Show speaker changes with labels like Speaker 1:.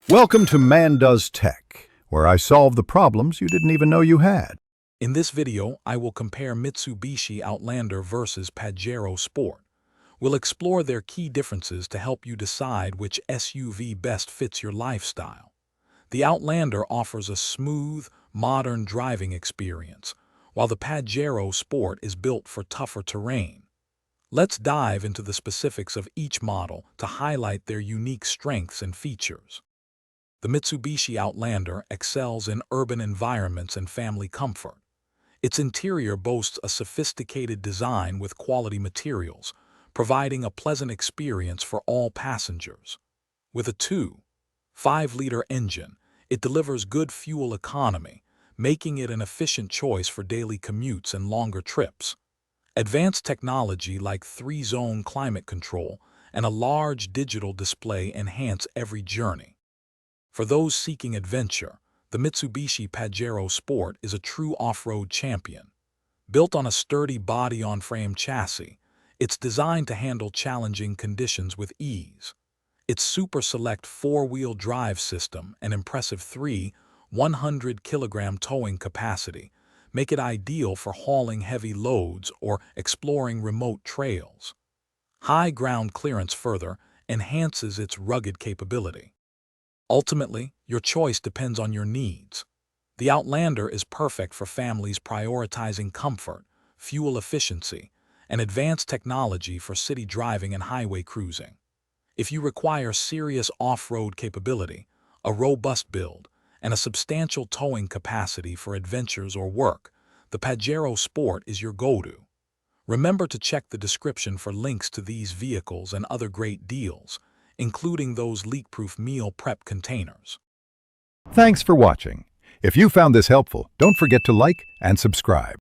Speaker 1: Welcome to Man Does Tech, where I solve the problems you didn't even know you had.
Speaker 2: In this video, I will compare Mitsubishi Outlander versus Pajero Sport. We'll explore their key differences to help you decide which SUV best fits your lifestyle. The Outlander offers a smooth, modern driving experience, while the Pajero Sport is built for tougher terrain. Let's dive into the specifics of each model to highlight their unique strengths and features. The Mitsubishi Outlander excels in urban environments and family comfort. Its interior boasts a sophisticated design with quality materials, providing a pleasant experience for all passengers. With a 2.5-liter engine, it delivers good fuel economy, making it an efficient choice for daily commutes and longer trips. Advanced technology like 3-zone climate control and a large digital display enhance every journey. For those seeking adventure, the Mitsubishi Pajero Sport is a true off-road champion. Built on a sturdy body-on-frame chassis, it's designed to handle challenging conditions with ease. Its Super Select 4-wheel drive system and impressive 100-kilogram towing capacity make it ideal for hauling heavy loads or exploring remote trails. High ground clearance further enhances its rugged capability. Ultimately, your choice depends on your needs. The Outlander is perfect for families prioritizing comfort, fuel efficiency, and advanced technology for city driving and highway cruising. If you require serious off-road capability, a robust build, and a substantial towing capacity for adventures or work, the Pajero Sport is your go-to. Remember to check the description for links to these vehicles and other great deals, including those leak-proof meal prep containers.
Speaker 1: Thanks for watching. If you found this helpful, don't forget to like and subscribe.